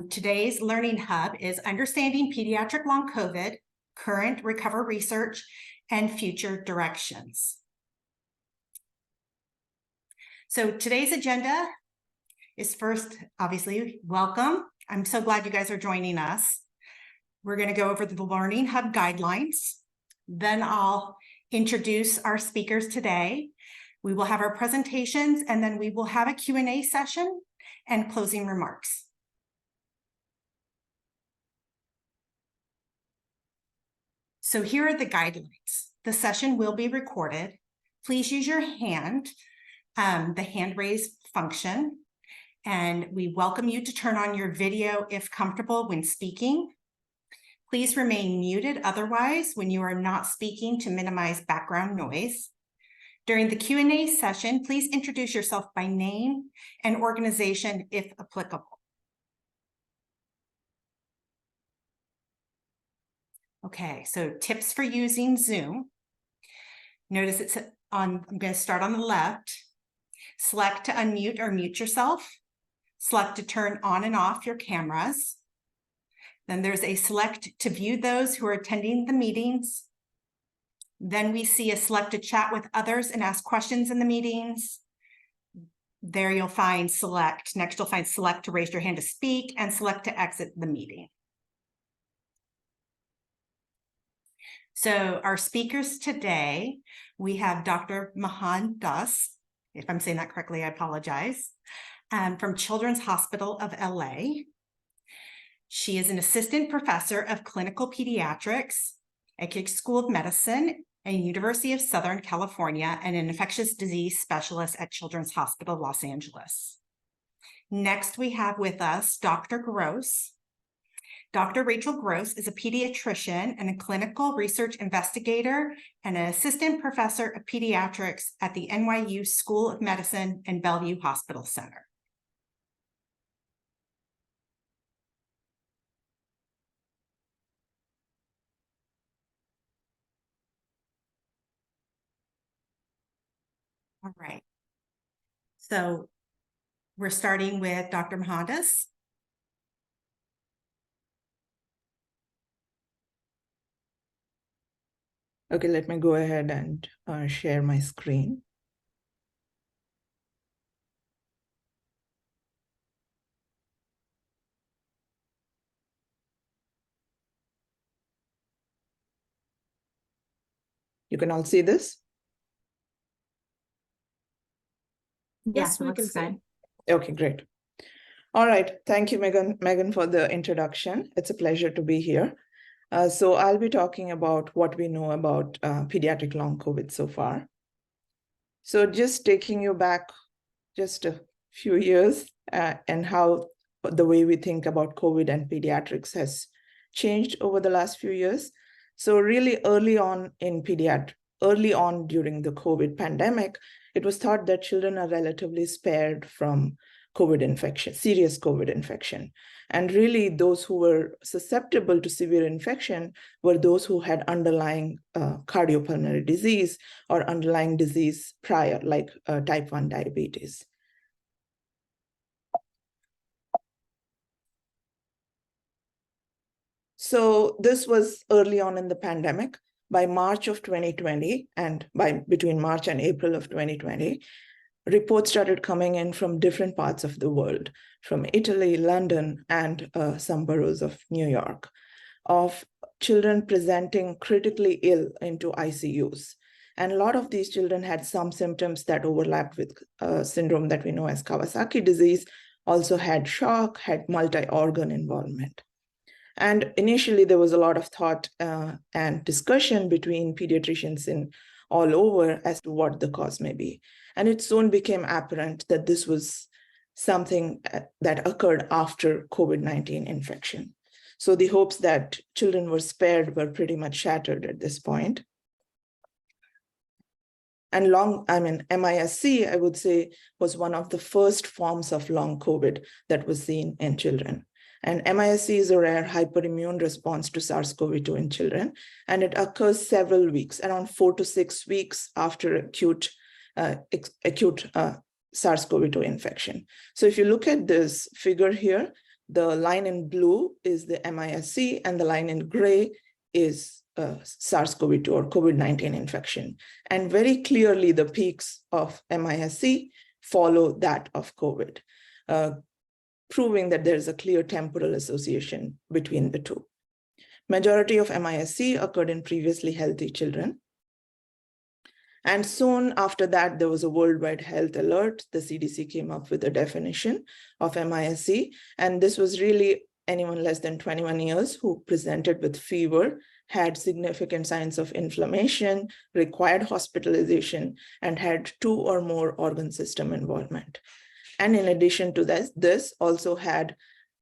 Today's Learning Hub is Understanding Pediatric Long COVID, Current Recover Research, and Future Directions. So today's agenda is first, obviously, welcome. I'm so glad you guys are joining us. We're going to go over the Learning Hub guidelines. Then I'll introduce our speakers today. We will have our presentations, and then we will have a Q&A session and closing remarks. So here are the guidelines. The session will be recorded. Please use your hand, the hand raise function, and we welcome you to turn on your video if comfortable when speaking. Please remain muted otherwise when you are not speaking to minimize background noise. During the Q&A session, please introduce yourself by name and organization if applicable. Okay, so tips for using Zoom. Notice it's on, I'm going to start on the left. Select to unmute or mute yourself. Select to turn on and off your cameras. Then there's a select to view those who are attending the meetings. Then we see a select to chat with others and ask questions in the meetings. There you'll find select. Next you'll find select to raise your hand to speak and select to exit the meeting. So our speakers today, we have Dr. Mahan Das, if I'm saying that correctly, I apologize, from Children's Hospital of LA. She is an assistant professor of clinical pediatrics at Keck School of Medicine at University of Southern California and an infectious disease specialist at Children's Hospital, Los Angeles. Next, we have with us Dr. Gross. Dr. Rachel Gross is a pediatrician and a clinical research investigator and an assistant professor of pediatrics at the NYU School of Medicine and Bellevue Hospital Center. All right. So we're starting with Dr. Mahan Das. Okay, let me go ahead and share my screen. You can all see this? Yes, we can see. Okay, great. All right. Thank you, Megan, for the introduction. It's a pleasure to be here. So I'll be talking about what we know about pediatric long COVID so far. So just taking you back just a few years and how the way we think about COVID and pediatrics has changed over the last few years. So really early on during the COVID pandemic, it was thought that children are relatively spared from COVID infection, serious COVID infection. And really those who were susceptible to severe infection were those who had underlying cardiopulmonary disease or underlying disease prior, like type 1 diabetes. So this was early on in the pandemic. By March of 2020, and between March and April of 2020, reports started coming in from different parts of the world, from Italy, London, and some boroughs of New York, of children presenting critically ill into ICUs. And a lot of these children had some symptoms that overlapped with a syndrome that we know as Kawasaki disease, also had shock, had multi-organ involvement. And initially, there was a lot of thought and discussion between pediatricians in all over as to what the cause may be. And it soon became apparent that this was something that occurred after COVID-19 infection. So the hopes that children were spared were pretty much shattered at this point. And MISC, I would say, was one of the first forms of long COVID that was seen in children. And MISC is a rare hyperimmune response to SARS-CoV-2 in children, and it occurs several weeks, around 4 to 6 weeks after acute SARS-CoV-2 infection. So if you look at this figure here, The line in blue is the MIS-C, and the line in gray is SARS-CoV-2 or COVID-19 infection. And very clearly, the peaks of MIS-C follow that of COVID, proving that there's a clear temporal association between the two. Majority of MIS-C occurred in previously healthy children. And soon after that, there was a worldwide health alert. The CDC came up with a definition of MIS-C. And this was really anyone less than 21 years who presented with fever, had significant signs of inflammation, required hospitalization, and had 2 or more organ system involvement. And in addition to this also had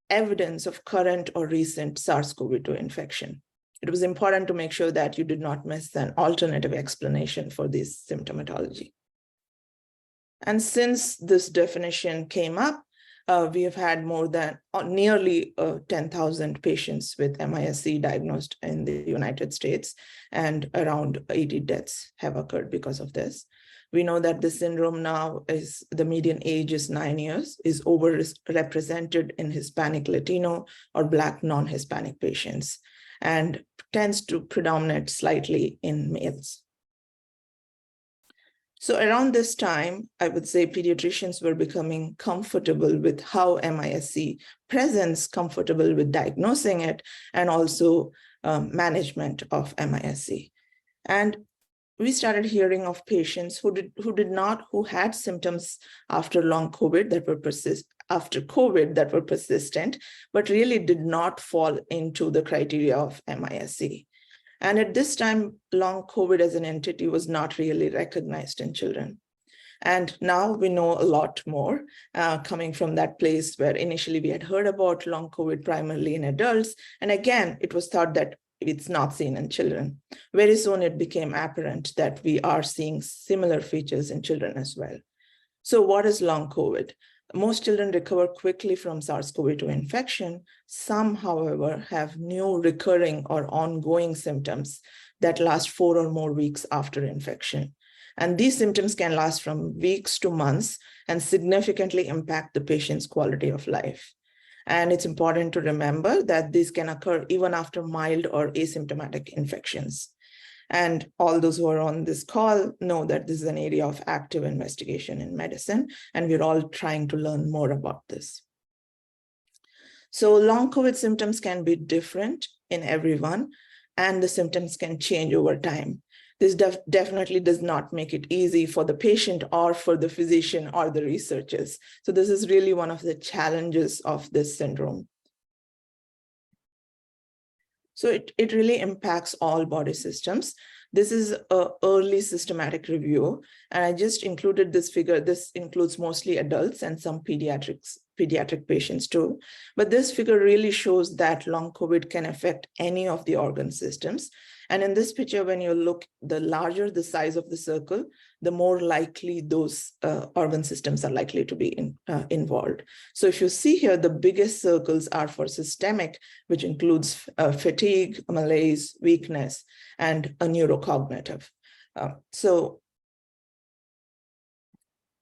evidence of current or recent SARS-CoV-2 infection. It was important to make sure that you did not miss an alternative explanation for this symptomatology. And since this definition came up, we have had more than nearly 10,000 patients with MIS-C diagnosed in the United States, and around 80 deaths have occurred because of this. We know that the syndrome now is, the median age is 9 years, is overrepresented in Hispanic, Latino, or Black non-Hispanic patients, and tends to predominate slightly in males. So around this time, I would say pediatricians were becoming comfortable with how MIS-C presents, comfortable with diagnosing it, and also management of MIS-C. And we started hearing of patients who had symptoms after long COVID that were persistent, but really did not fall into the criteria of MIS-C. And at this time, long COVID as an entity was not really recognized in children. And now we know a lot more coming from that place where initially we had heard about long COVID primarily in adults. And again, it was thought that it's not seen in children. Very soon it became apparent that we are seeing similar features in children as well. So what is long COVID? Most children recover quickly from SARS-CoV-2 infection. Some, however, have new recurring or ongoing symptoms that last 4 or more weeks after infection. And these symptoms can last from weeks to months and significantly impact the patient's quality of life. And it's important to remember that these can occur even after mild or asymptomatic infections. And all those who are on this call know that this is an area of active investigation in medicine, and we're all trying to learn more about this. So long COVID symptoms can be different in everyone, and the symptoms can change over time. This definitely does not make it easy for the patient or for the physician or the researchers. So this is really one of the challenges of this syndrome. So it really impacts all body systems. This is an early systematic review, and I just included this figure. This includes mostly adults and some pediatric patients too. But this figure really shows that long COVID can affect any of the organ systems. And in this picture, when you look, the larger the size of the circle, the more likely those organ systems are likely to be involved. So if you see here, the biggest circles are for systemic, which includes fatigue, malaise, weakness, and a neurocognitive. So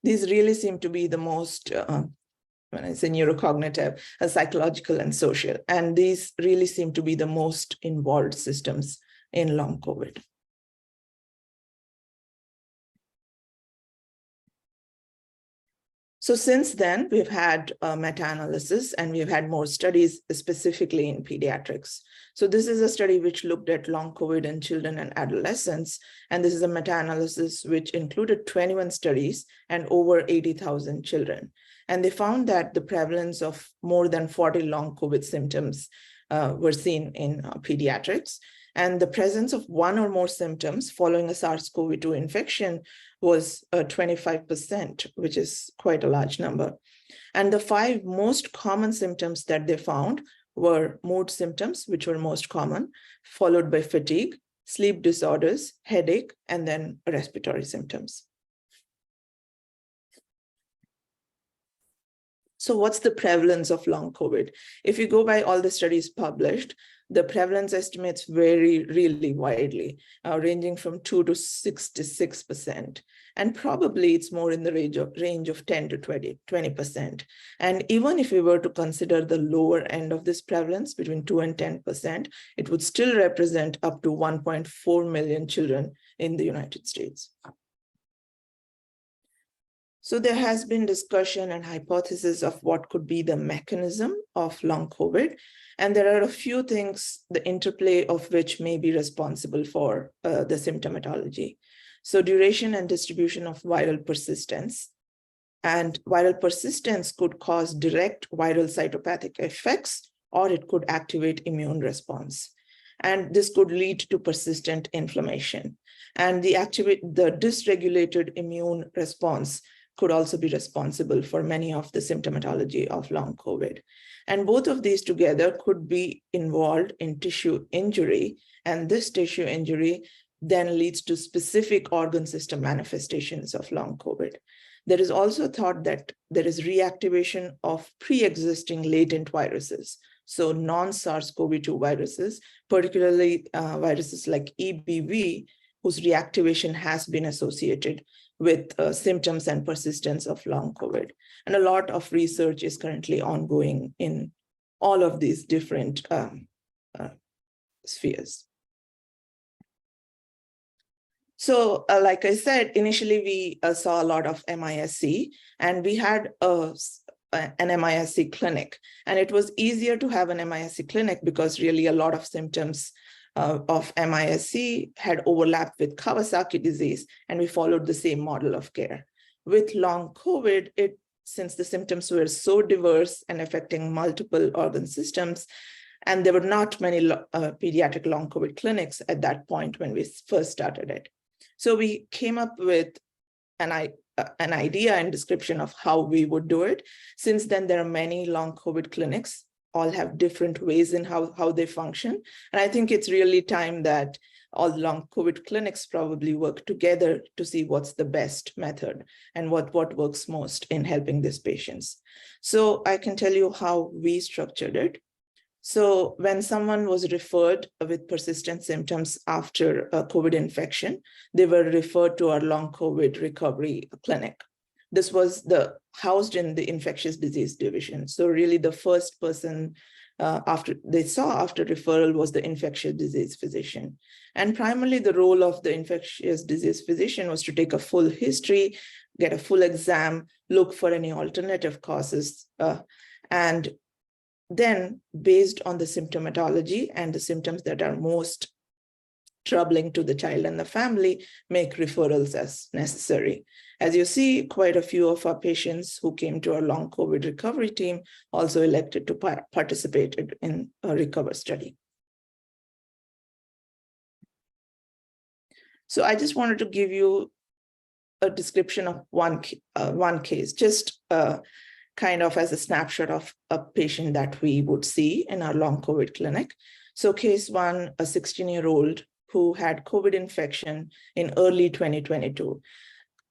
these really seem to be the most, when I say neurocognitive, psychological and social, and these really seem to be the most involved systems in long COVID. So since then, we've had meta-analysis, and we've had more studies specifically in pediatrics. So this is a study which looked at long COVID in children and adolescents. And this is a meta-analysis which included 21 studies and over 80,000 children. And they found that the prevalence of more than 40 long COVID symptoms were seen in pediatrics. And the presence of 1 or more symptoms following a SARS-CoV-2 infection was 25%, which is quite a large number. And the 5 most common symptoms that they found were mood symptoms, which were most common, followed by fatigue, sleep disorders, headache, and then respiratory symptoms. So what's the prevalence of long COVID? If you go by all the studies published, the prevalence estimates vary really widely, ranging from 2 to 66%. And probably it's more in the range of 10 to 20%. And even if we were to consider the lower end of this prevalence, between 2 and 10%, it would still represent up to 1.4 million children in the United States. So there has been discussion and hypothesis of what could be the mechanism of long COVID. And there are a few things, the interplay of which may be responsible for the symptomatology. So duration and distribution of viral persistence. And viral persistence could cause direct viral cytopathic effects, or it could activate immune response. And this could lead to persistent inflammation. And the dysregulated immune response could also be responsible for many of the symptomatology of long COVID. And both of these together could be involved in tissue injury, and this tissue injury then leads to specific organ system manifestations of long COVID. There is also thought that there is reactivation of pre-existing latent viruses, so non-SARS-CoV-2 viruses, particularly viruses like EBV, whose reactivation has been associated with symptoms and persistence of long COVID. And a lot of research is currently ongoing in all of these different spheres. So like I said, initially we saw a lot of MISC, and we had an MISC clinic. And it was easier to have an MISC clinic because really a lot of symptoms of MISC had overlapped with Kawasaki disease, and we followed the same model of care. With long COVID, since the symptoms were so diverse and affecting multiple organ systems, and there were not many pediatric long COVID clinics at that point when we first started it. So we came up with an idea and description of how we would do it. Since then, there are many long COVID clinics, all have different ways in how they function. And I think it's really time that all long COVID clinics probably work together to see what's the best method and what works most in helping these patients. So I can tell you how we structured it. So when someone was referred with persistent symptoms after a COVID infection, they were referred to our long COVID recovery clinic. This was housed in the infectious disease division. So really the first person after referral was the infectious disease physician. And primarily the role of the infectious disease physician was to take a full history, get a full exam, look for any alternative causes, and then based on the symptomatology and the symptoms that are most troubling to the child and the family, make referrals as necessary. As you see, quite a few of our patients who came to our long COVID recovery team also elected to participate in a recover study. So I just wanted to give you a description of one case, just kind of as a snapshot of a patient that we would see in our long COVID clinic. So case one, a 16-year-old who had COVID infection in early 2022.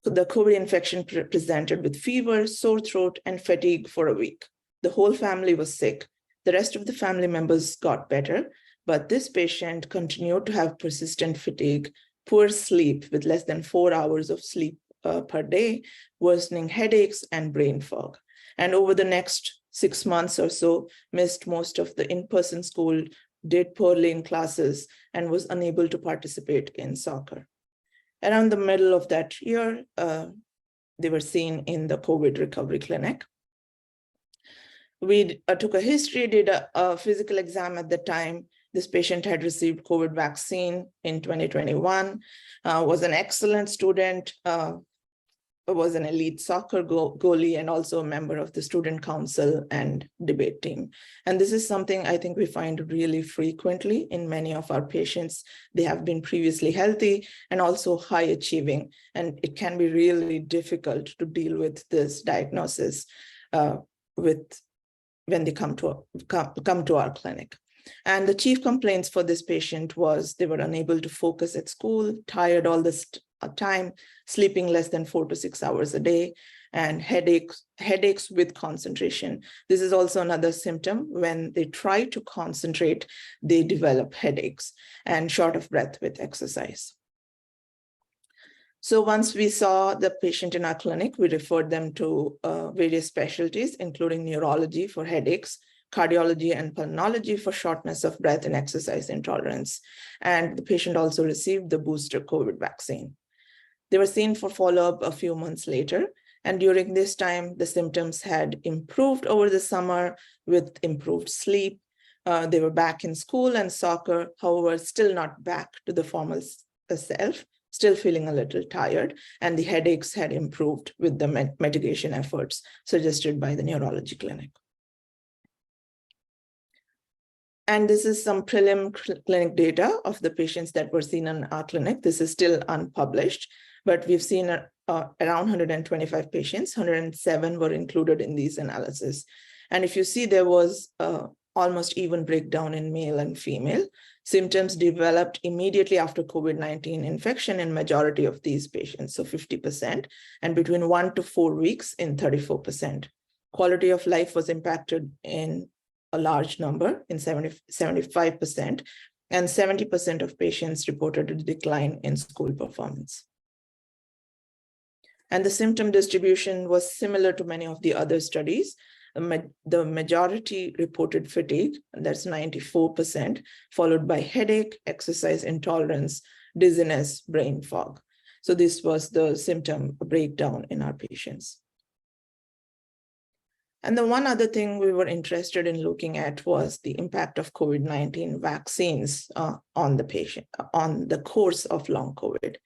The COVID infection presented with fever, sore throat, and fatigue for a week. The whole family was sick. The rest of the family members got better, but this patient continued to have persistent fatigue, poor sleep with less than 4 hours of sleep per day, worsening headaches, and brain fog. And over the next 6 months or so, missed most of the in-person school, did poorly in classes, and was unable to participate in soccer. Around the middle of that year, they were seen in the COVID recovery clinic. We took a history, did a physical exam at the time. This patient had received COVID vaccine in 2021, was an excellent student, was an elite soccer goalie, and also a member of the student council and debate team. And this is something I think we find really frequently in many of our patients. They have been previously healthy and also high achieving, and it can be really difficult to deal with this diagnosis when they come to our clinic. And the chief complaints for this patient was they were unable to focus at school, tired all this time, sleeping less than 4 to 6 hours a day, and headaches with concentration. This is also another symptom. When they try to concentrate, they develop headaches and short of breath with exercise. So once we saw the patient in our clinic, we referred them to various specialties, including neurology for headaches, cardiology and pulmonology for shortness of breath and exercise intolerance. And the patient also received the booster COVID vaccine. They were seen for follow-up a few months later. And during this time, the symptoms had improved over the summer with improved sleep. They were back in school and soccer, however, still not back to the formal self, still feeling a little tired, and the headaches had improved with the mitigation efforts suggested by the neurology clinic. And this is some prelim clinic data of the patients that were seen in our clinic. This is still unpublished, but we've seen around 125 patients, 107 were included in these analyses. And if you see, there was almost even breakdown in male and female. Symptoms developed immediately after COVID-19 infection in majority of these patients, so 50%, and between 1 to 4 weeks in 34%. Quality of life was impacted in a large number, in 75%, and 70% of patients reported a decline in school performance. And the symptom distribution was similar to many of the other studies. The majority reported fatigue, and that's 94%, followed by headache, exercise intolerance, dizziness, brain fog. So this was the symptom breakdown in our patients. And the one other thing we were interested in looking at was the impact of COVID-19 vaccines on the patient, on the course of long COVID.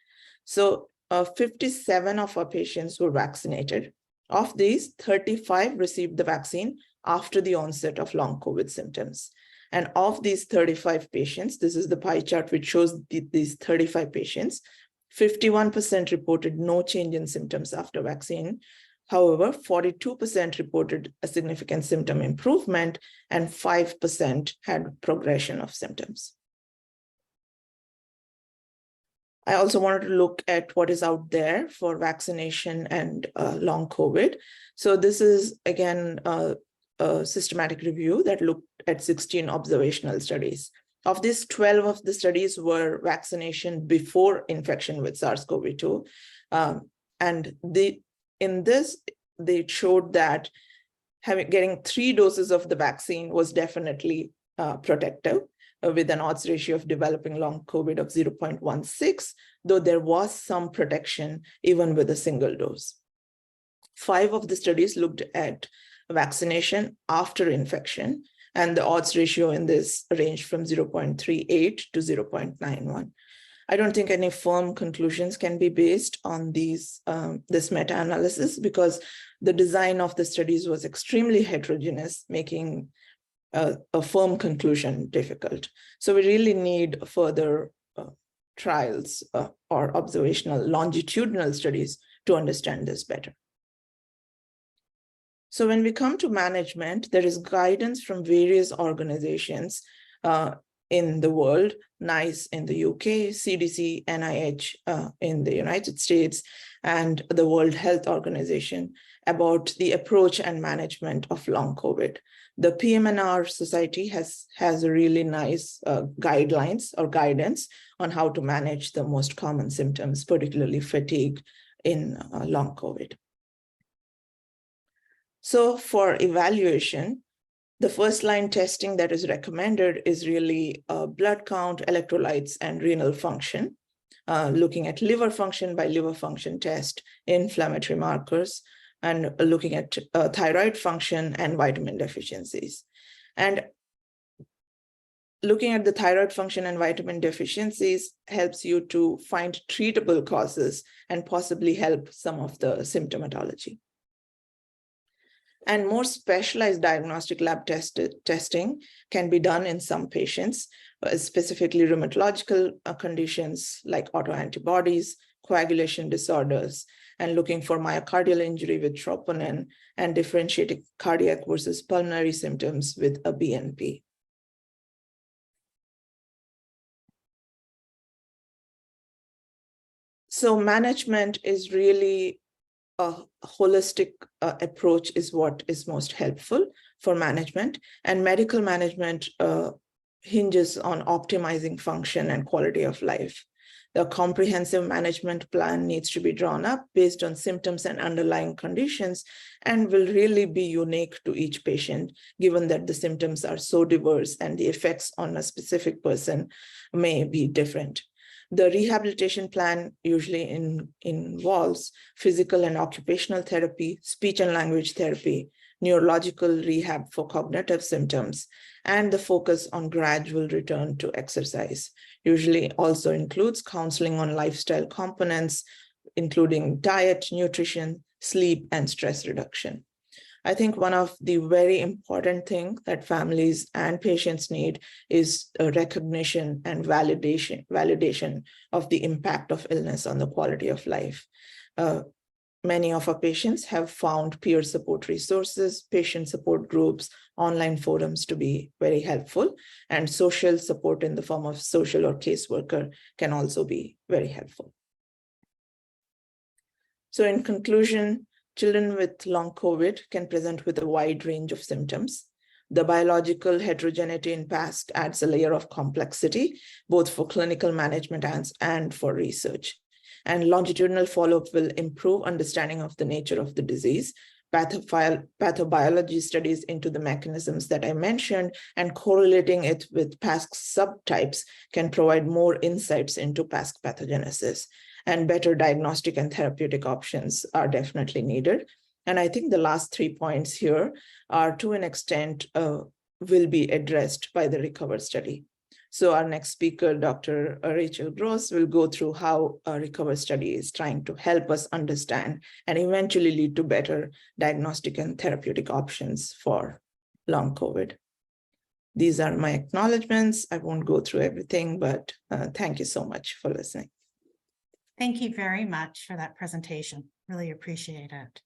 So 57 of our patients were vaccinated. Of these, 35 received the vaccine after the onset of long COVID symptoms. And of these 35 patients, this is the pie chart which shows these 35 patients, 51% reported no change in symptoms after vaccine. However, 42% reported a significant symptom improvement and 5% had progression of symptoms. I also wanted to look at what is out there for vaccination and long COVID. So this is, again, a systematic review that looked at 16 observational studies. Of these, 12 of the studies were vaccination before infection with SARS-CoV-2. And in this, they showed that getting 3 doses of the vaccine was definitely protective, with an odds ratio of developing long COVID of 0.16, though there was some protection even with a single dose. 5 of the studies looked at vaccination after infection, and the odds ratio in this ranged from 0.38 to 0.91. I don't think any firm conclusions can be based on this meta-analysis because the design of the studies was extremely heterogeneous, making a firm conclusion difficult. So we really need further trials or observational longitudinal studies to understand this better. So when we come to management, there is guidance from various organizations in the world, NICE in the UK, CDC, NIH in the United States, and the World Health Organization about the approach and management of long COVID. The PM&R Society has a really nice guidelines or guidance on how to manage the most common symptoms, particularly fatigue in long COVID. So for evaluation, the first line testing that is recommended is really blood count, electrolytes, and renal function, looking at liver function by liver function test, inflammatory markers, and looking at thyroid function and vitamin deficiencies. And looking at the thyroid function and vitamin deficiencies helps you to find treatable causes and possibly help some of the symptomatology. And more specialized diagnostic lab testing can be done in some patients, specifically rheumatological conditions like autoantibodies, coagulation disorders, and looking for myocardial injury with troponin and differentiating cardiac versus pulmonary symptoms with a BNP. So management is really a holistic approach is what is most helpful for management, and medical management hinges on optimizing function and quality of life. The comprehensive management plan needs to be drawn up based on symptoms and underlying conditions and will really be unique to each patient, given that the symptoms are so diverse and the effects on a specific person may be different. The rehabilitation plan usually involves physical and occupational therapy, speech and language therapy, neurological rehab for cognitive symptoms, and the focus on gradual return to exercise. Usually also includes counseling on lifestyle components, including diet, nutrition, sleep, and stress reduction. I think one of the very important things that families and patients need is a recognition and validation of the impact of illness on the quality of life. Many of our patients have found peer support resources, patient support groups, online forums to be very helpful, and social support in the form of social or caseworker can also be very helpful. So in conclusion, children with long COVID can present with a wide range of symptoms. The biological heterogeneity in PASC adds a layer of complexity, both for clinical management and for research. And longitudinal follow-up will improve understanding of the nature of the disease. Pathobiology studies into the mechanisms that I mentioned and correlating it with PASC subtypes can provide more insights into PASC pathogenesis. And better diagnostic and therapeutic options are definitely needed. And I think the last 3 points here are to an extent will be addressed by the RECOVER study. So our next speaker, Dr. Rachel Gross, will go through how a RECOVER study is trying to help us understand and eventually lead to better diagnostic and therapeutic options for long COVID. These are my acknowledgements. I won't go through everything, but thank you so much for listening. Thank you very much for that presentation. Really appreciate it.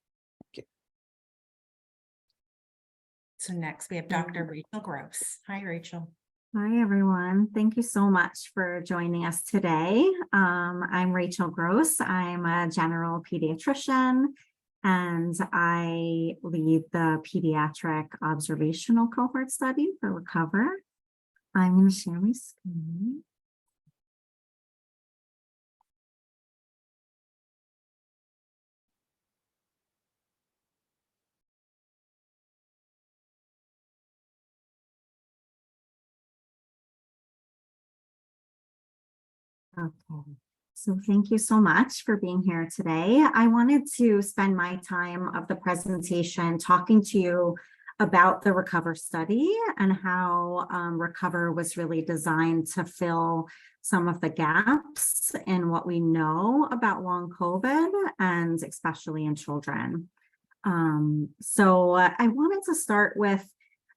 Okay. So next we have Dr. Rachel Gross. Hi, Rachel. Hi, everyone. Thank you so much for joining us today. I'm Rachel Gross. I'm a general pediatrician, and I lead the pediatric observational cohort study for RECOVER. I'm going to share my screen. Okay, so thank you so much for being here today. I wanted to spend my time of the presentation talking to you about the RECOVER study and how RECOVER was really designed to fill some of the gaps in what we know about long COVID, and especially in children. So I wanted to start with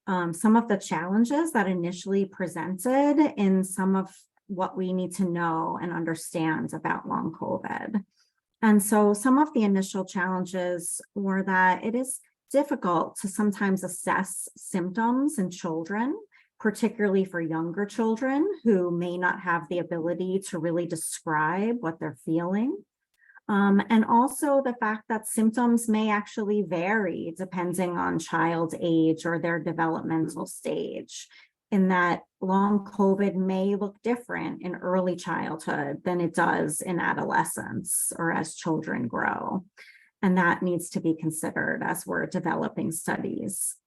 some of the challenges that initially presented in some of what we need to know and understand about long COVID. And so some of the initial challenges were that it is difficult to sometimes assess symptoms in children, particularly for younger children who may not have the ability to really describe what they're feeling. And also the fact that symptoms may actually vary depending on child's age or their developmental stage, in that long COVID may look different in early childhood than it does in adolescence or as children grow. And that needs to be considered as we're developing studies.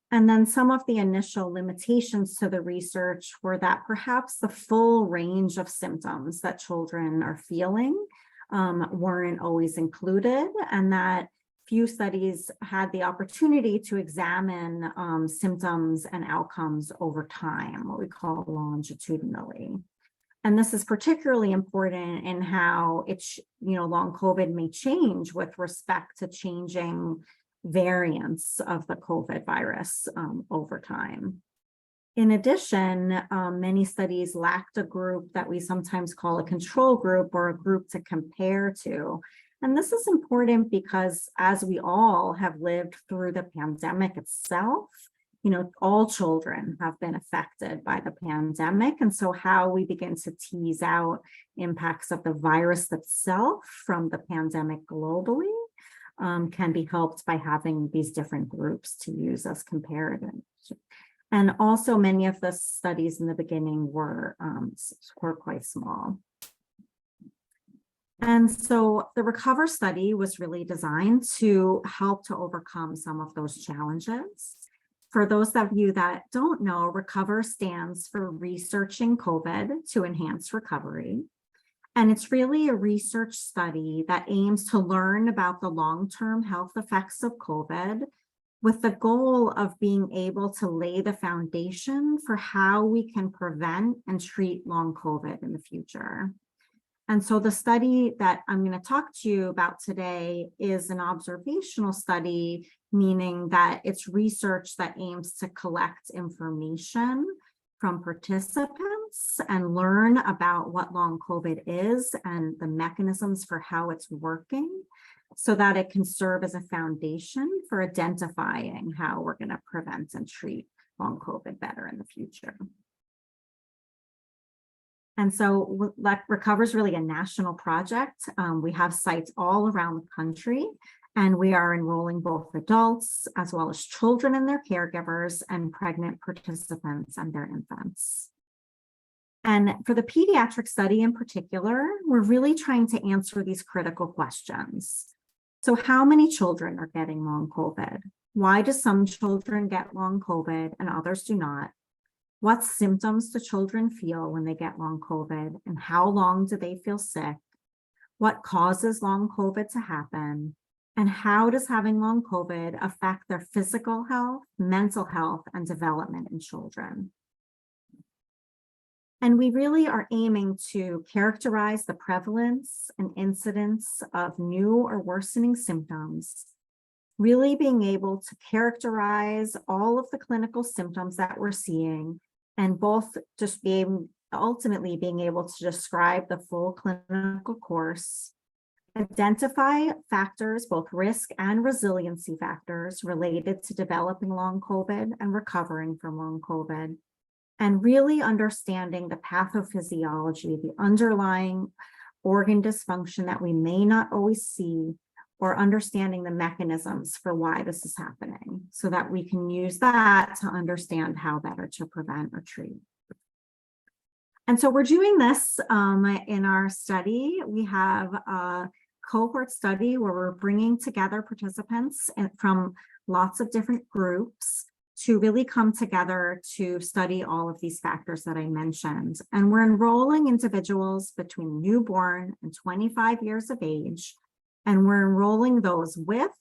And then some of the initial limitations to the research were that perhaps the full range of symptoms that children are feeling weren't always included, and that few studies had the opportunity to examine symptoms and outcomes over time, what we call longitudinally. And this is particularly important in how long COVID may change with respect to changing variants of the COVID virus over time. In addition, many studies lacked a group that we sometimes call a control group or a group to compare to. And this is important because as we all have lived through the pandemic itself, all children have been affected by the pandemic. And so how we begin to tease out impacts of the virus itself from the pandemic globally can be helped by having these different groups to use as comparators. And also many of the studies in the beginning were quite small. And so the RECOVER study was really designed to help to overcome some of those challenges. For those of you that don't know, RECOVER stands for Researching COVID to Enhance Recovery. And it's really a research study that aims to learn about the long-term health effects of COVID with the goal of being able to lay the foundation for how we can prevent and treat long COVID in the future. And so the study that I'm going to talk to you about today is an observational study, meaning that it's research that aims to collect information from participants and learn about what long COVID is and the mechanisms for how it's working, so that it can serve as a foundation for identifying how we're going to prevent and treat long COVID better in the future. And so RECOVER is really a national project. We have sites all around the country, and we are enrolling both adults as well as children and their caregivers and pregnant participants and their infants. And for the pediatric study in particular, we're really trying to answer these critical questions. So how many children are getting long COVID? Why do some children get long COVID and others do not? What symptoms do children feel when they get long COVID, and how long do they feel sick? What causes long COVID to happen? And how does having long COVID affect their physical health, mental health, and development in children? And we really are aiming to characterize the prevalence and incidence of new or worsening symptoms, really being able to characterize all of the clinical symptoms that we're seeing, and both just ultimately being able to describe the full clinical course, identify factors, both risk and resiliency factors related to developing long COVID and recovering from long COVID, and really understanding the pathophysiology, the underlying organ dysfunction that we may not always see, or understanding the mechanisms for why this is happening, so that we can use that to understand how better to prevent or treat. And so we're doing this in our study. We have a cohort study where we're bringing together participants from lots of different groups to really come together to study all of these factors that I mentioned. And we're enrolling individuals between newborn and 25 years of age. And we're enrolling those with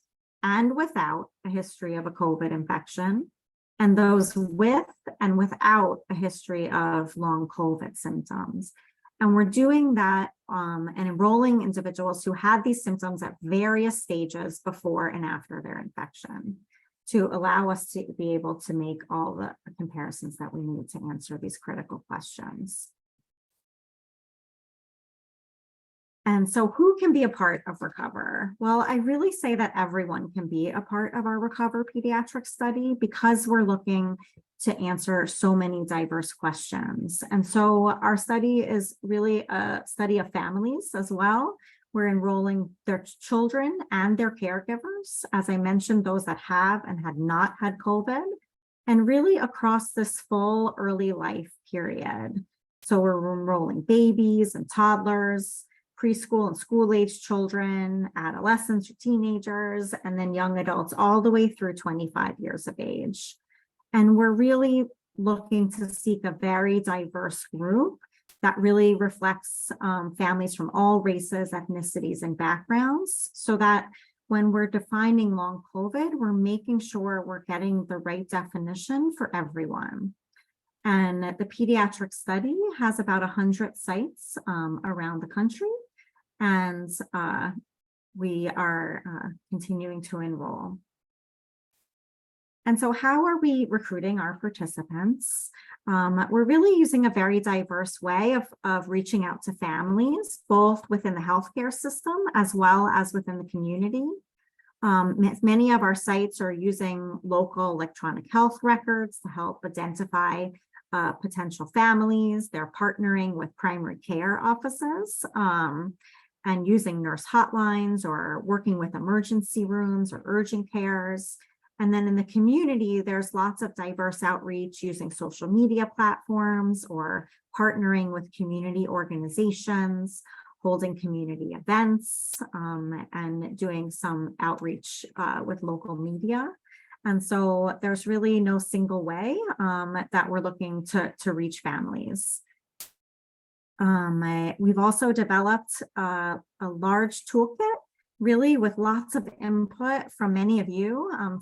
and without a history of a COVID infection, and those with and without a history of long COVID symptoms. And we're doing that and enrolling individuals who had these symptoms at various stages before and after their infection, to allow us to be able to make all the comparisons that we need to answer these critical questions. And so who can be a part of RECOVER? Well, I really say that everyone can be a part of our RECOVER pediatric study, because we're looking to answer so many diverse questions. And so our study is really a study of families as well. We're enrolling their children and their caregivers, as I mentioned, those that have and had not had COVID, and really across this full early life period. So we're enrolling babies and toddlers, preschool and school-age children, adolescents or teenagers, and then young adults all the way through 25 years of age. And we're really looking to seek a very diverse group that really reflects families from all races, ethnicities, and backgrounds, so that when we're defining long COVID, we're making sure we're getting the right definition for everyone. And the pediatric study has about 100 sites around the country, and we are continuing to enroll. And so how are we recruiting our participants? We're really using a very diverse way of reaching out to families, both within the healthcare system as well as within the community. Many of our sites are using local electronic health records to help identify potential families. They're partnering with primary care offices and using nurse hotlines, or working with emergency rooms or urgent cares. And then in the community, there's lots of diverse outreach using social media platforms or partnering with community organizations, holding community events, and doing some outreach with local media. And so there's really no single way that we're looking to reach families. We've also developed a large toolkit, really with lots of input from many of you,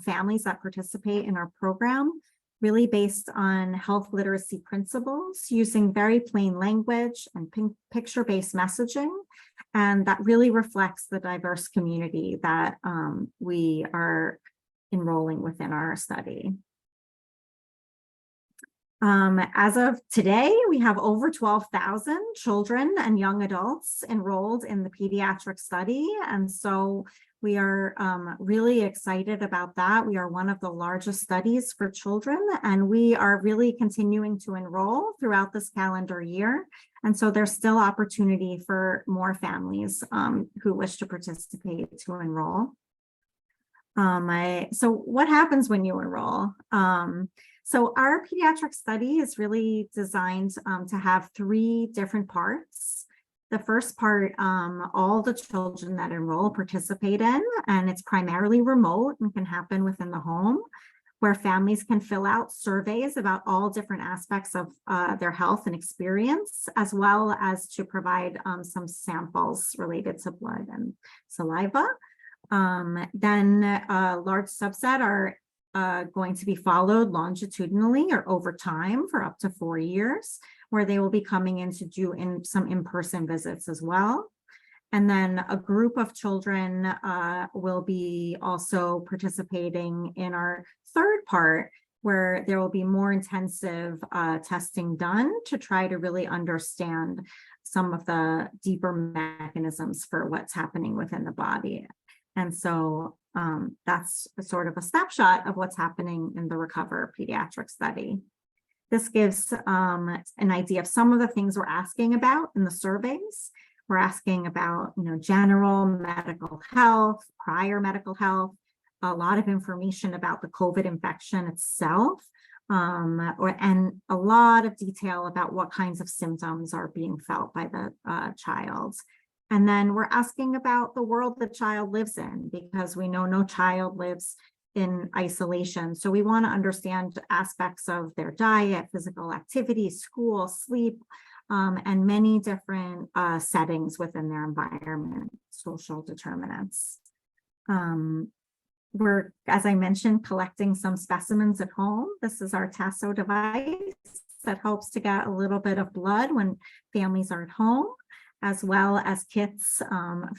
families that participate in our program, really based on health literacy principles, using very plain language and picture-based messaging. And that really reflects the diverse community that we are enrolling within our study. As of today, we have over 12,000 children and young adults enrolled in the pediatric study. And so we are really excited about that. We are one of the largest studies for children, and we are really continuing to enroll throughout this calendar year. And so there's still opportunity for more families who wish to participate to enroll. So what happens when you enroll? So our pediatric study is really designed to have 3 different parts. The first part, all the children that enroll participate in, and it's primarily remote and can happen within the home, where families can fill out surveys about all different aspects of their health and experience, as well as to provide some samples related to blood and saliva. Then a large subset are going to be followed longitudinally or over time for up to 4 years, where they will be coming in to do some in-person visits as well. And then a group of children will be also participating in our third part, where there will be more intensive testing done to try to really understand some of the deeper mechanisms for what's happening within the body. And so that's sort of a snapshot of what's happening in the Recover Pediatric study. This gives an idea of some of the things we're asking about in the surveys. We're asking about, general medical health, prior medical health, a lot of information about the COVID infection itself, and a lot of detail about what kinds of symptoms are being felt by the child. And then we're asking about the world the child lives in, because we know no child lives in isolation. So we want to understand aspects of their diet, physical activity, school, sleep, and many different settings within their environment, social determinants. We're, as I mentioned, collecting some specimens at home. This is our Tasso device that helps to get a little bit of blood when families are at home, as well as kits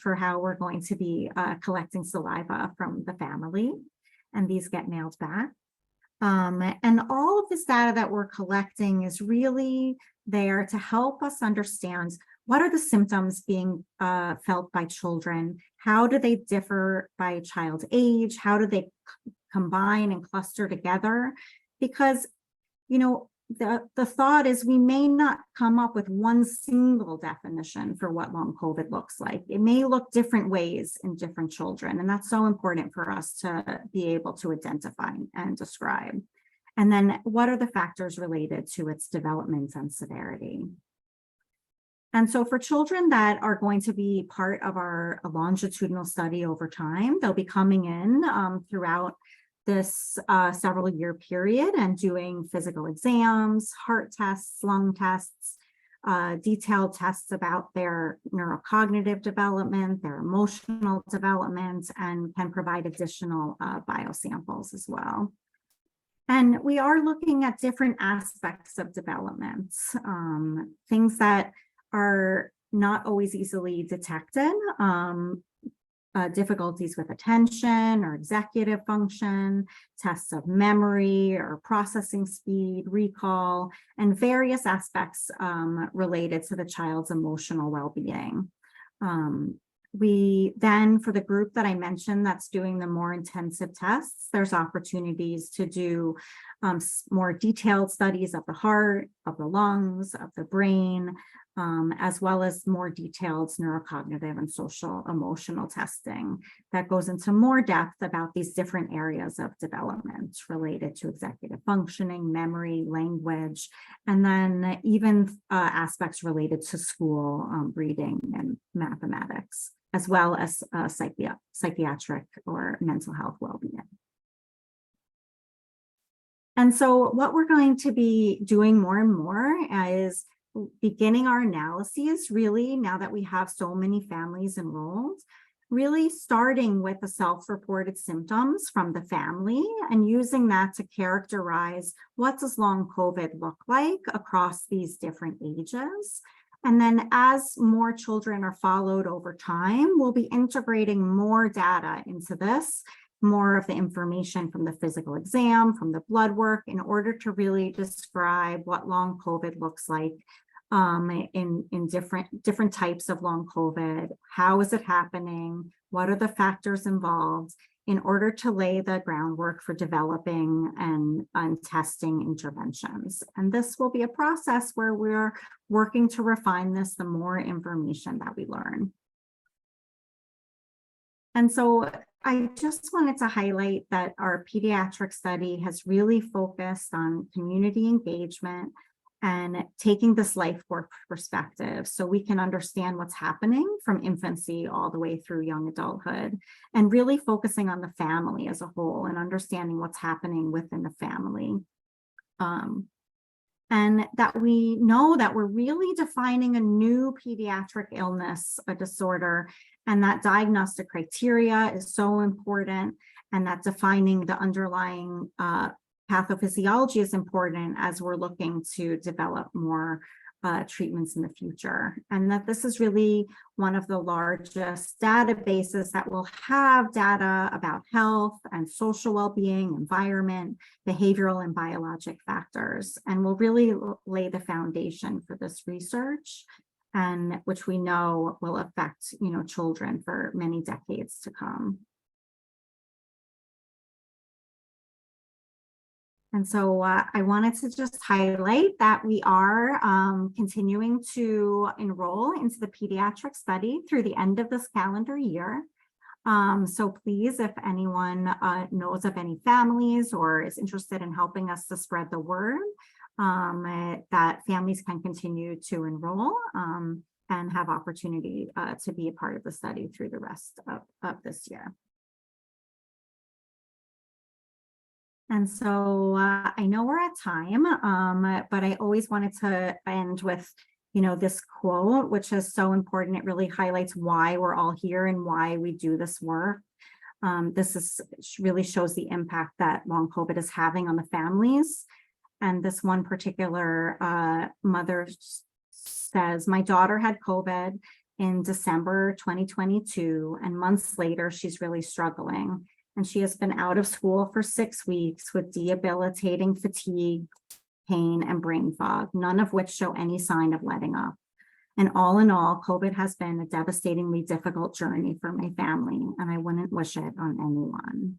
for how we're going to be collecting saliva from the family. And these get mailed back. And all of this data that we're collecting is really there to help us understand what are the symptoms being felt by children, how do they differ by child age, how do they combine and cluster together? Because, the thought is we may not come up with one single definition for what long COVID looks like. It may look different ways in different children, and that's so important for us to be able to identify and describe. And then what are the factors related to its development and severity? And so for children that are going to be part of our longitudinal study over time, they'll be coming in throughout this several year period and doing physical exams, heart tests, lung tests, detailed tests about their neurocognitive development, their emotional development, and can provide additional biosamples as well. And we are looking at different aspects of development, things that are not always easily detected, difficulties with attention or executive function, tests of memory or processing speed, recall, and various aspects related to the child's emotional well-being. We then, for the group that I mentioned that's doing the more intensive tests, there's opportunities to do more detailed studies of the heart, of the lungs, of the brain, as well as more detailed neurocognitive and social emotional testing that goes into more depth about these different areas of development related to executive functioning, memory, language, and then even aspects related to school, reading and mathematics, as well as psychiatric or mental health well-being. And so what we're going to be doing more and more is beginning our analyses, really, now that we have so many families enrolled, really starting with the self-reported symptoms from the family and using that to characterize what does long COVID look like across these different ages. And then as more children are followed over time, we'll be integrating more data into this, more of the information from the physical exam, from the blood work, in order to really describe what long COVID looks like in different types of long COVID. How is it happening? What are the factors involved, in order to lay the groundwork for developing and testing interventions. And this will be a process where we're working to refine this the more information that we learn. And so I just wanted to highlight that our pediatric study has really focused on community engagement and taking this life work perspective so we can understand what's happening from infancy all the way through young adulthood, and really focusing on the family as a whole and understanding what's happening within the family. And that we know that we're really defining a new pediatric illness, a disorder, and that diagnostic criteria is so important, and that defining the underlying pathophysiology is important as we're looking to develop more treatments in the future. And that this is really one of the largest databases that will have data about health and social well-being, environment, behavioral and biologic factors, and will really lay the foundation for this research, and which we know will affect, children for many decades to come. And so I wanted to just highlight that we are continuing to enroll into the pediatric study through the end of this calendar year. So please, if anyone knows of any families or is interested in helping us to spread the word, that families can continue to enroll and have opportunity to be a part of the study through the rest of this year. And so I know we're at time, but I always wanted to end with, this quote, which is so important. It really highlights why we're all here and why we do this work. This really shows the impact that long COVID is having on the families. And this one particular mother says, "My daughter had COVID in December 2022, and months later, she's really struggling. And she has been out of school for 6 weeks with debilitating fatigue, pain, and brain fog, none of which show any sign of letting up. And all in all, COVID has been a devastatingly difficult journey for my family, and I wouldn't wish it on anyone."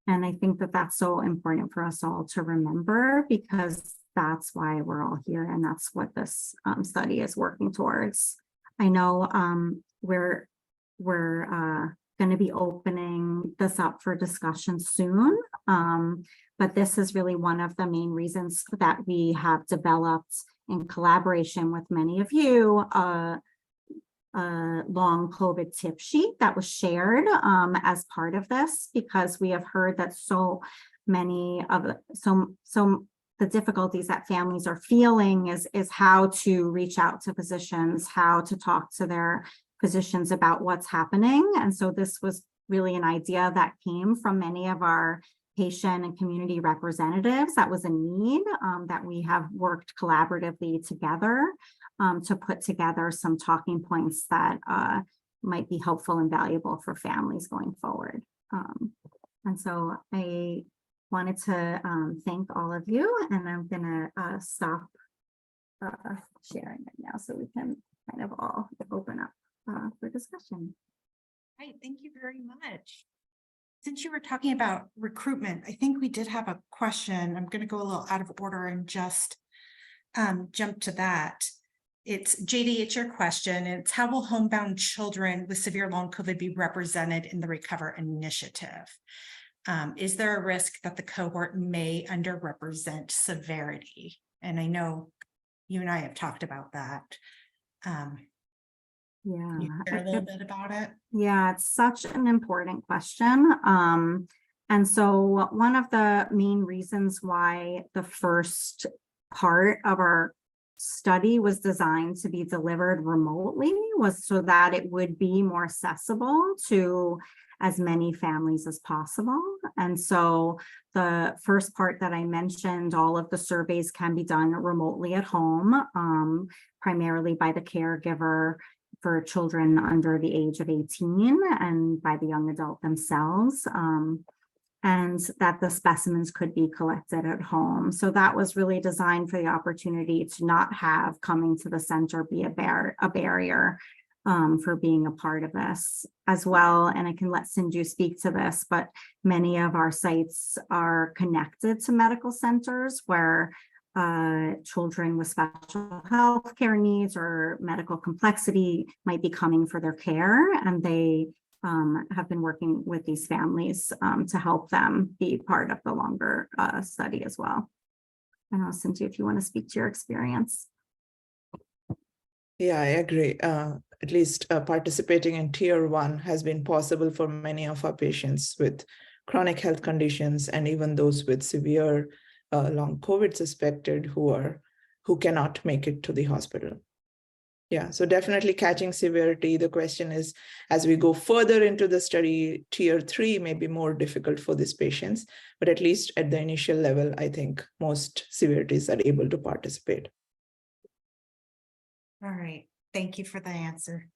And I think that that's so important for us all to remember, because that's why we're all here, and that's what this study is working towards. I know we're going to be opening this up for discussion soon, but this is really one of the main reasons that we have developed, in collaboration with many of you, a long COVID tip sheet that was shared as part of this, because we have heard that so many of the difficulties that families are feeling is how to reach out to physicians, how to talk to their physicians about what's happening. And so this was really an idea that came from many of our patient and community representatives. That was a need that we have worked collaboratively together to put together some talking points that might be helpful and valuable for families going forward. And so I wanted to thank all of you, and I'm gonna stop sharing it now so we can kind of all open up for discussion. Right, thank you very much. Since you were talking about recruitment, I think we did have a question. I'm going to go a little out of order and just jump to that. it's JD, it's your question. It's how will homebound children with severe long COVID be represented in the Recover initiative? Is there a risk that the cohort may underrepresent severity? And I know you and I have talked about that. Can you share a little bit about it? Yeah, it's such an important question. And so one of the main reasons why the first part of our study was designed to be delivered remotely was so that it would be more accessible to as many families as possible. And so the first part that I mentioned, all of the surveys can be done remotely at home, primarily by the caregiver for children under the age of 18 and by the young adult themselves, and that the specimens could be collected at home. So that was really designed for the opportunity to not have coming to the center be a barrier for being a part of this as well. And I can let Sinju speak to this, but many of our sites are connected to medical centers where children with special health care needs or medical complexity might be coming for their care, and they have been working with these families to help them be part of the longer study as well. I don't know, Cynthia, if you want to speak to your experience. Yeah, I agree. At least participating in Tier 1 has been possible for many of our patients with chronic health conditions and even those with severe long COVID suspected who cannot make it to the hospital. Yeah, so definitely catching severity. The question is, as we go further into the study, Tier 3 may be more difficult for these patients, but at least at the initial level, I think most severities are able to participate. All right, thank you for the answer.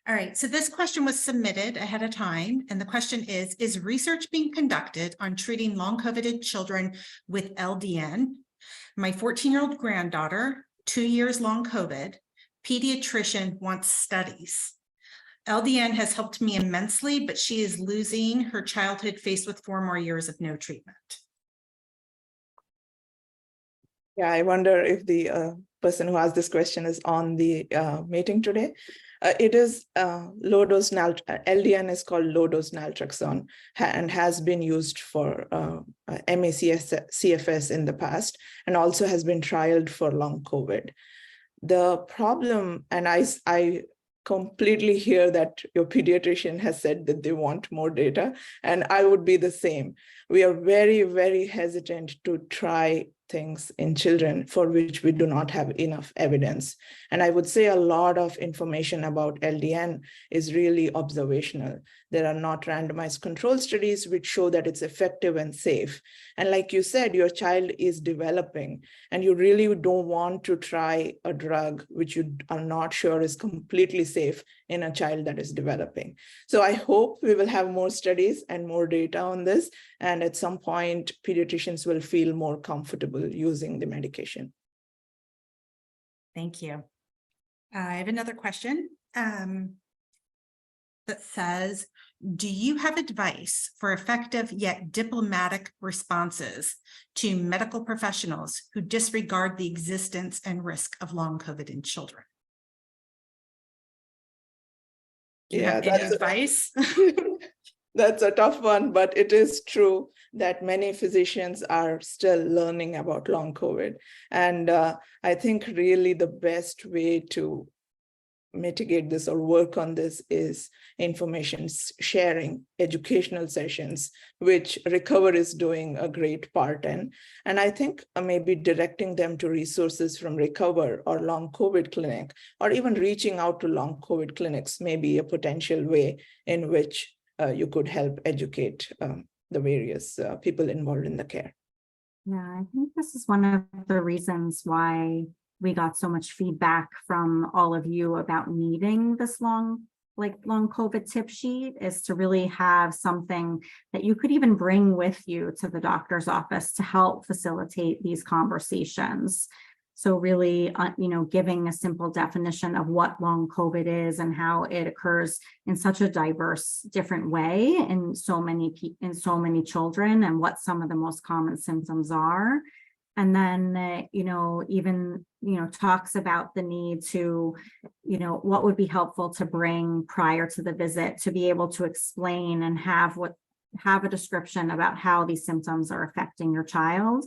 All right, so this question was submitted ahead of time, and the question is research being conducted on treating long COVIDed children with LDN? My 14-year-old granddaughter, 2 years long COVID, pediatrician wants studies. LDN has helped me immensely, but she is losing her childhood faced with 4 more years of no treatment. Yeah, I wonder if the person who asked this question is on the meeting today. It is low-dose LDN is called low-dose naltrexone and has been used for MACFS in the past and also has been trialed for long COVID. The problem, and I completely hear that your pediatrician has said that they want more data, and I would be the same. We are very, very hesitant to try things in children for which we do not have enough evidence. And I would say a lot of information about LDN is really observational. There are not randomized control studies which show that it's effective and safe. And like you said, your child is developing and you really don't want to try a drug which you are not sure is completely safe in a child that is developing. So I hope we will have more studies and more data on this. And at some point, pediatricians will feel more comfortable using the medication. Thank you. I have another question that says, do you have advice for effective yet diplomatic responses to medical professionals who disregard the existence and risk of long COVID in children? Do you have any advice? That's a tough one, but it is true that many physicians are still learning about long COVID. And I think really the best way to mitigate this or work on this is information sharing, educational sessions, which Recover is doing a great part in. And I think maybe directing them to resources from Recover or long COVID clinic, or even reaching out to long COVID clinics may be a potential way in which you could help educate the various people involved in the care. Yeah, I think this is one of the reasons why we got so much feedback from all of you about needing this long COVID tip sheet, is to really have something that you could even bring with you to the doctor's office to help facilitate these conversations. So really, giving a simple definition of what long COVID is and how it occurs in such a diverse, different way in so many children, and what some of the most common symptoms are. And then, even, talks about the need to, what would be helpful to bring prior to the visit to be able to explain and have a description about how these symptoms are affecting your child.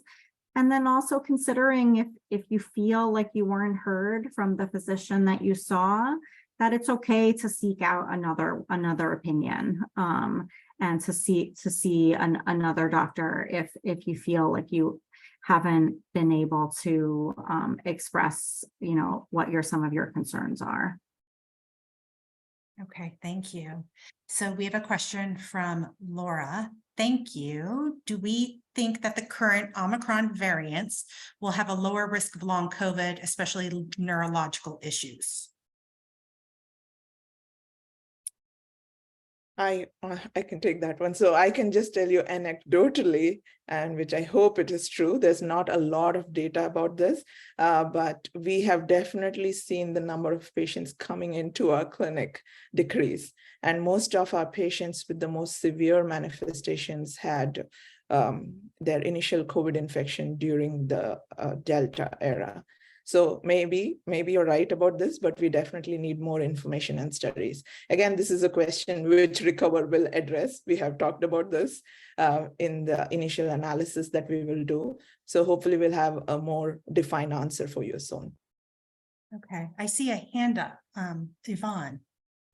And then also considering if you feel like you weren't heard from the physician that you saw, that it's okay to seek out another opinion, and to see another doctor if you feel like you haven't been able to express, what some of your concerns are. Okay, thank you. So we have a question from Laura. Thank you. Do we think that the current Omicron variants will have a lower risk of long COVID, especially neurological issues? I can take that one. So I can just tell you anecdotally, and which I hope it is true. There's not a lot of data about this, but we have definitely seen the number of patients coming into our clinic decrease. And most of our patients with the most severe manifestations had their initial COVID infection during the Delta era. So maybe you're right about this, but we definitely need more information and studies. Again, this is a question which Recover will address. We have talked about this in the initial analysis that we will do. So hopefully we'll have a more defined answer for you soon. Okay, I see a hand up. Yvonne,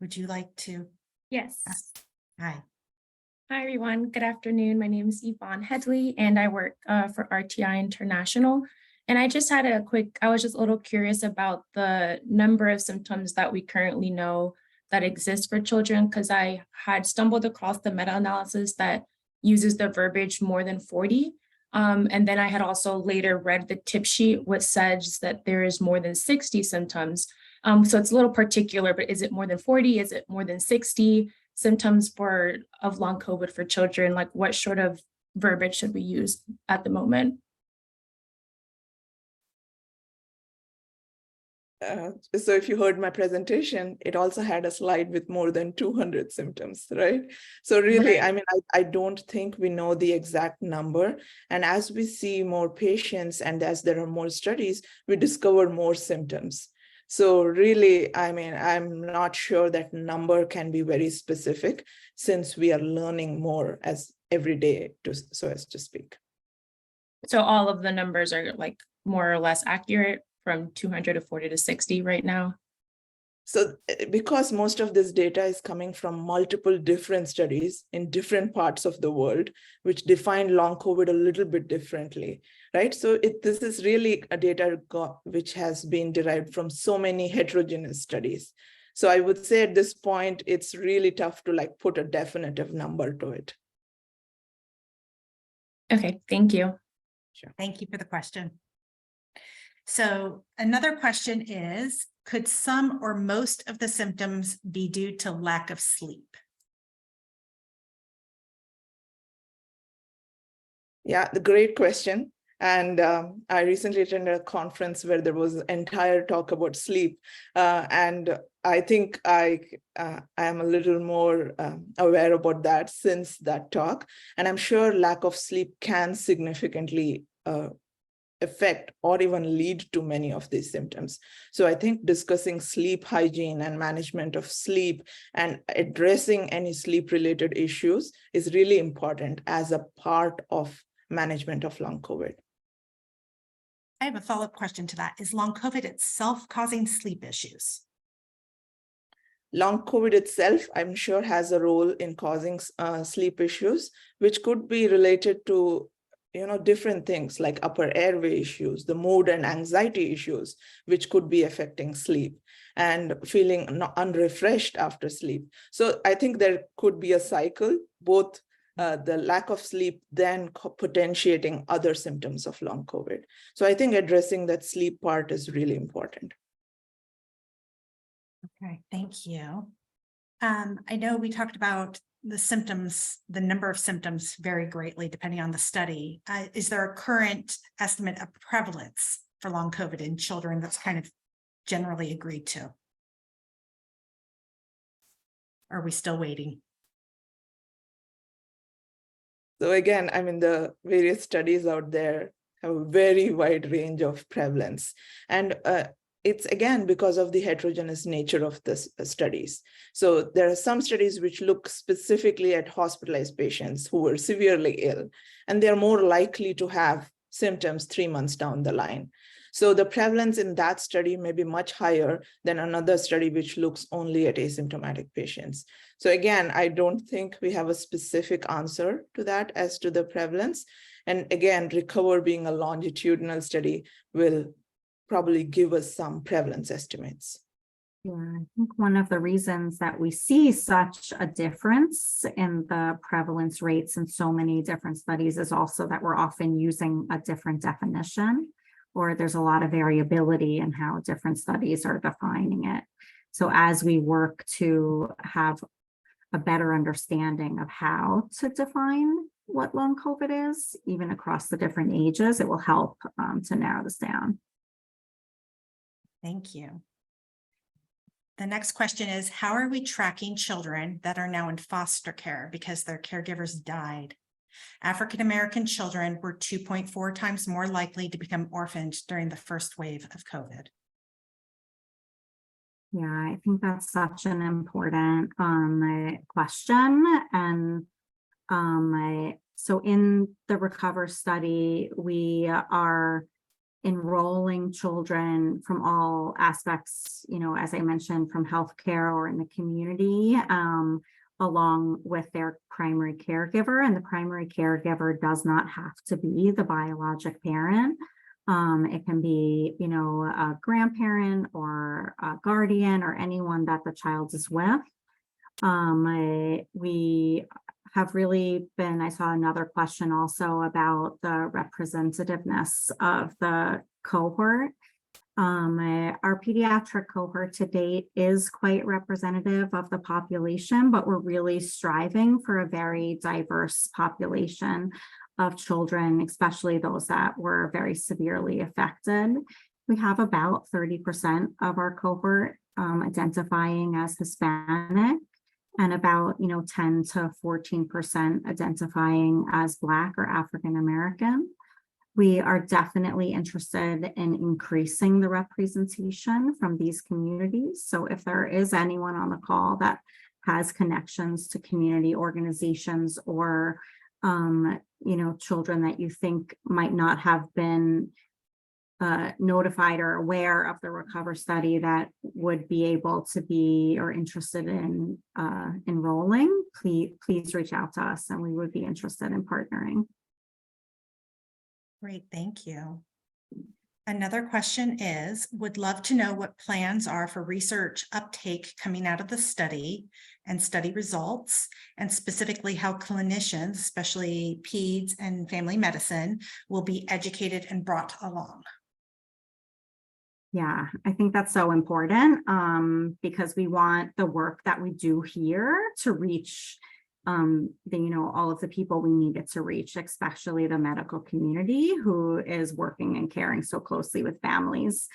would you like to Yes. ask? Hi. Hi, everyone. Good afternoon. My name is Yvonne Headley, and I work for RTI International. And I just had I was just a little curious about the number of symptoms that we currently know that exist for children, because I had stumbled across the meta-analysis that uses the verbiage more than 40. And then I had also later read the tip sheet, which says that there is more than 60 symptoms. So it's a little particular, but is it more than 40? Is it more than 60 symptoms of long COVID for children? Like, what sort of verbiage should we use at the moment? So if you heard my presentation, it also had a slide with more than 200 symptoms, right? So really, Right. I mean, I don't think we know the exact number. And as we see more patients and as there are more studies, we discover more symptoms. So really, I mean, I'm not sure that number can be very specific since we are learning more as every day, so as to speak. So all of the numbers are like more or less accurate from 200 to 40 to 60 right now? So because most of this data is coming from multiple different studies in different parts of the world, which define long COVID a little bit differently, right? So this is really a data which has been derived from so many heterogeneous studies. So I would say at this point, it's really tough to like put a definitive number to it. Okay, thank you. Sure. Thank you for the question. So another question is, could some or most of the symptoms be due to lack of sleep? Yeah, the great question. And I recently attended a conference where there was an entire talk about sleep. And I think I am a little more aware about that since that talk. And I'm sure lack of sleep can significantly affect or even lead to many of these symptoms. So I think discussing sleep hygiene and management of sleep and addressing any sleep-related issues is really important as a part of management of long COVID. I have a follow-up question to that. Is long COVID itself causing sleep issues? Long COVID itself, I'm sure, has a role in causing sleep issues, which could be related to different things like upper airway issues, the mood and anxiety issues, which could be affecting sleep, and feeling unrefreshed after sleep. So I think there could be a cycle, both the lack of sleep, then potentiating other symptoms of long COVID. So I think addressing that sleep part is really important. Okay, thank you. I know we talked about the symptoms, the number of symptoms vary greatly depending on the study. Is there a current estimate of prevalence for long COVID in children that's kind of generally agreed to? Are we still waiting? So again, I mean, the various studies out there have a very wide range of prevalence. And it's again because of the heterogeneous nature of the studies. So there are some studies which look specifically at hospitalized patients who were severely ill, and they're more likely to have symptoms 3 months down the line. So the prevalence in that study may be much higher than another study which looks only at asymptomatic patients. So again, I don't think we have a specific answer to that as to the prevalence. And again, RECOVER being a longitudinal study will probably give us some prevalence estimates. Yeah, I think one of the reasons that we see such a difference in the prevalence rates in so many different studies is also that we're often using a different definition, or there's a lot of variability in how different studies are defining it. So as we work to have a better understanding of how to define what long COVID is, even across the different ages, it will help to narrow this down. Thank you. The next question is, how are we tracking children that are now in foster care because their caregivers died? African-American children were 2.4 times more likely to become orphaned during the first wave of COVID. Yeah, I think that's such an important question. And so in the RECOVER study, we are enrolling children from all aspects, as I mentioned, from healthcare or in the community, along with their primary caregiver. And the primary caregiver does not have to be the biologic parent. It can be, a grandparent or a guardian or anyone that the child is with. We have really been, I saw another question also about the representativeness of the cohort. Our pediatric cohort to date is quite representative of the population, but we're really striving for a very diverse population of children, especially those that were very severely affected. We have about 30% of our cohort identifying as Hispanic, and about 10 to 14% identifying as Black or African American. We are definitely interested in increasing the representation from these communities. So if there is anyone on the call that has connections to community organizations or children that you think might not have been notified or aware of the RECOVER study that would be able to be or interested in enrolling, please reach out to us and we would be interested in partnering. Great, thank you. Another question is, would love to know what plans are for research uptake coming out of the study and study results, and specifically how clinicians, especially peds and family medicine, will be educated and brought along. Yeah, I think that's so important because we want the work that we do here to reach all of the people we need it to reach, especially the medical community who is working and caring so closely with families.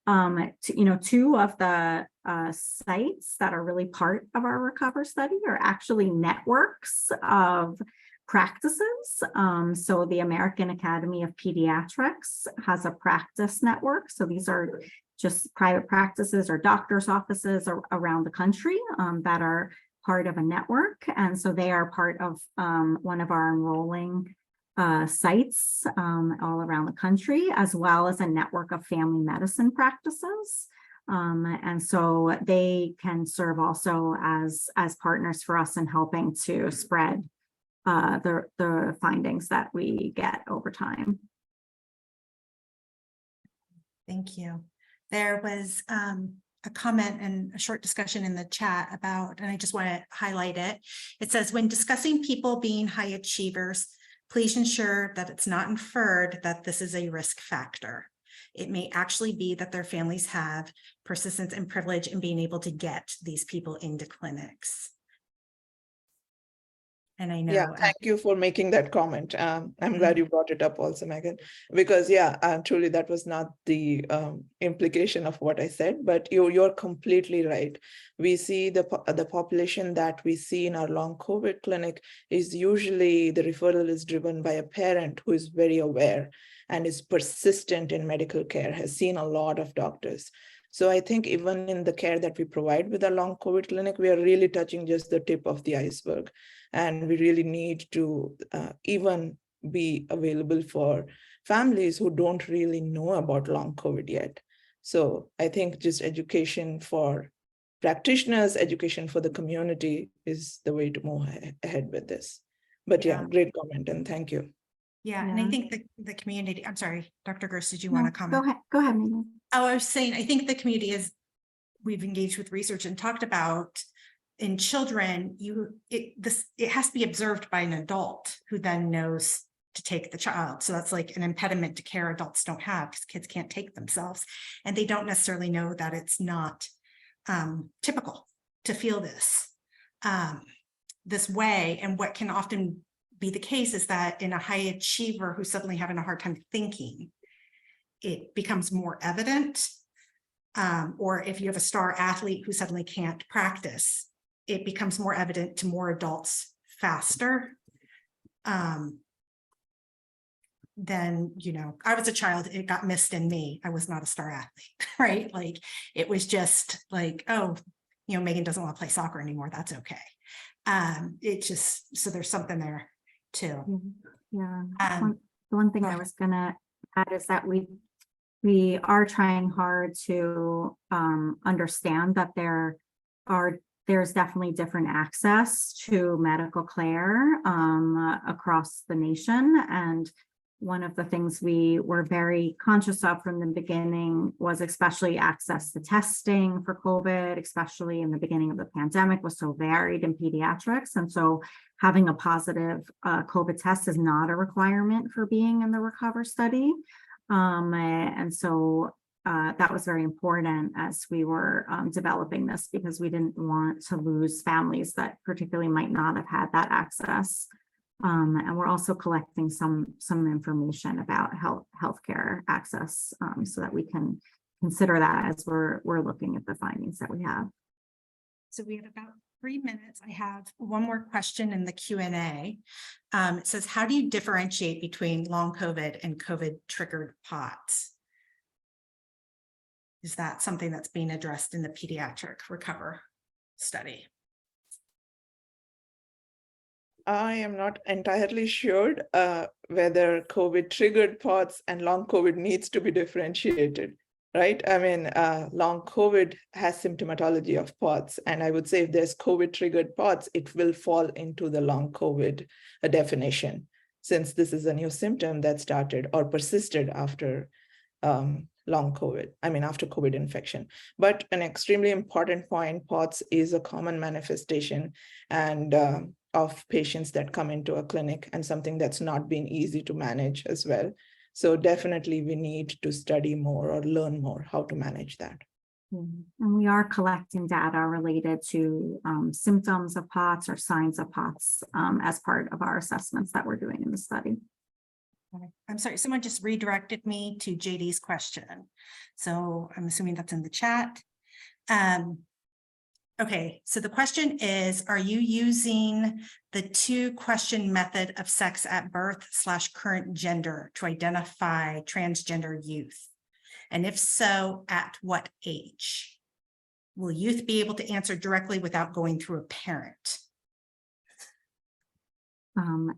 Two of the sites that are really part of our RECOVER study are actually networks of practices. So the American Academy of Pediatrics has a practice network. So these are just private practices or doctors' offices around the country that are part of a network. And so they are part of one of our enrolling sites all around the country, as well as a network of family medicine practices. And so they can serve also as partners for us in helping to spread the findings that we get over time. Thank you. There was a comment and a short discussion in the chat about, and I just want to highlight it. It says, when discussing people being high achievers, please ensure that it's not inferred that this is a risk factor. It may actually be that their families have persistence and privilege in being able to get these people into clinics. And I know. Yeah, thank you for making that comment. I'm glad you brought it up also, Megan, because truly that was not the implication of what I said, but you're completely right. We see the population that we see in our long COVID clinic is usually the referral is driven by a parent who is very aware and is persistent in medical care, has seen a lot of doctors. So I think even in the care that we provide with our long COVID clinic, we are really touching just the tip of the iceberg. And we really need to even be available for families who don't really know about long COVID yet. So I think just education for practitioners, education for the community is the way to move ahead with this. But yeah, great comment, and thank you. Yeah, and I think the community, I'm sorry, Dr. Gross, did you want to comment? Go ahead, Megan. Oh, I was saying, I think the community we've engaged with research and talked about in children, it has to be observed by an adult who then knows to take the child. So that's like an impediment to care adults don't have, because kids can't take themselves, and they don't necessarily know that it's not typical to feel this way. And what can often be the case is that in a high achiever who's suddenly having a hard time thinking, it becomes more evident. Or if you have a star athlete who suddenly can't practice, it becomes more evident to more adults faster. Then, I was a child, it got missed in me. I was not a star athlete, right? Like, it was just like, oh, Megan doesn't want to play soccer anymore. That's okay. It just, so there's something there too. Yeah. The one thing I was gonna add is that we are trying hard to understand that there's definitely different access to medical care across the nation. And one of the things we were very conscious of from the beginning was especially access to testing for COVID, especially in the beginning of the pandemic, was so varied in pediatrics. And so having a positive COVID test is not a requirement for being in the Recover study. And so that was very important as we were developing this, because we didn't want to lose families that particularly might not have had that access. And we're also collecting some information about healthcare access so that we can consider that as we're looking at the findings that we have. So we have about 3 minutes. I have one more question in the Q&A. It says, how do you differentiate between long COVID and COVID triggered POTS? Is that something that's being addressed in the pediatric Recover study? I am not entirely sure whether COVID triggered POTS and long COVID needs to be differentiated, right? I mean, long COVID has symptomatology of POTS, and I would say if there's COVID triggered POTS, it will fall into the long COVID definition, since this is a new symptom that started or persisted after long COVID, after COVID infection. But an extremely important point, POTS is a common manifestation and of patients that come into a clinic, and something that's not been easy to manage as well. So definitely we need to study more or learn more how to manage that. And we are collecting data related to symptoms of POTS or signs of POTS as part of our assessments that we're doing in the study. I'm sorry, someone just redirected me to JD's question. So I'm assuming that's in the chat. Okay, so the question is, are you using the 2-question method of sex at birth / current gender to identify transgender youth? And if so, at what age? Will youth be able to answer directly without going through a parent?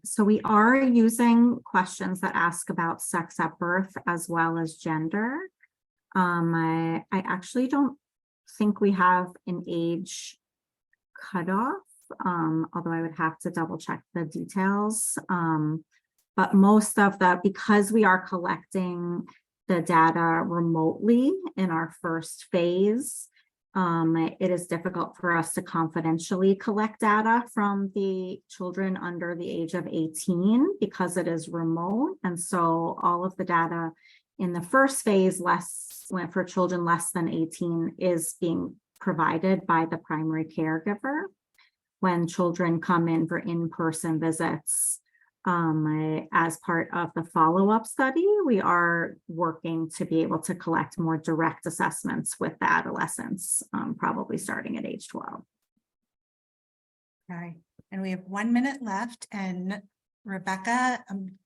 So we are using questions that ask about sex at birth as well as gender. I actually don't think we have an age cutoff, although I would have to double check the details. But most of because we are collecting the data remotely in our first phase, it is difficult for us to confidentially collect data from the children under the age of 18 because it is remote. And so all of the data in the first phase for children less than 18 is being provided by the primary caregiver. When children come in for in-person visits as part of the follow-up study, we are working to be able to collect more direct assessments with the adolescents, probably starting at age 12. Okay, and we have 1 minute left, and Rebecca,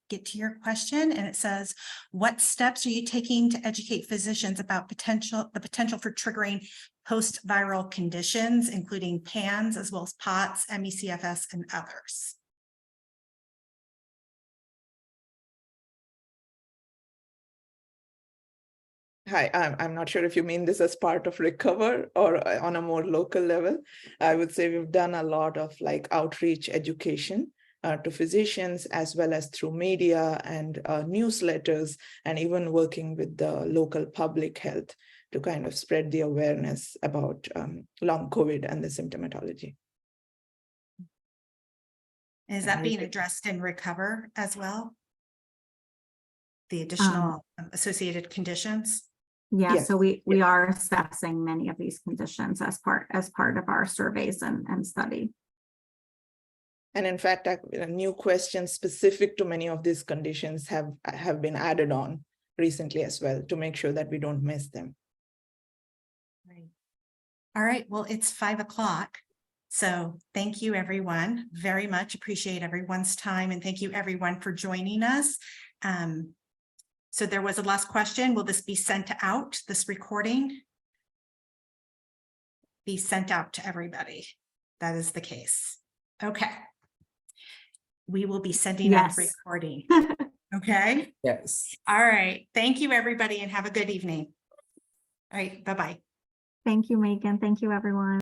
get to your question, and it says, what steps are you taking to educate physicians about the potential for triggering post-viral conditions, including PANS as well as POTS, ME/CFS, and others? Hi, I'm not sure if you mean this as part of Recover or on a more local level. I would say we've done a lot of like outreach education to physicians, as well as through media and newsletters, and even working with the local public health to kind of spread the awareness about long COVID and the symptomatology. Is that being addressed in Recover as well? The additional associated conditions? Yeah, Yes, so we are assessing many of these conditions as part of our surveys and study. And in fact, new questions specific to many of these conditions have been added on recently as well to make sure that we don't miss them. Right. All right, well, it's 5 o'clock. So thank you, everyone. Very much appreciate everyone's time, and thank you everyone for joining us. So there was a last question. Will this be sent out, this recording? Be sent out to everybody. That is the case. Okay. We will be sending out the Yes. recording. Okay. Yes. All right. Thank you, everybody, and have a good evening. All right. Bye-bye. Thank you, Megan. Thank you, everyone.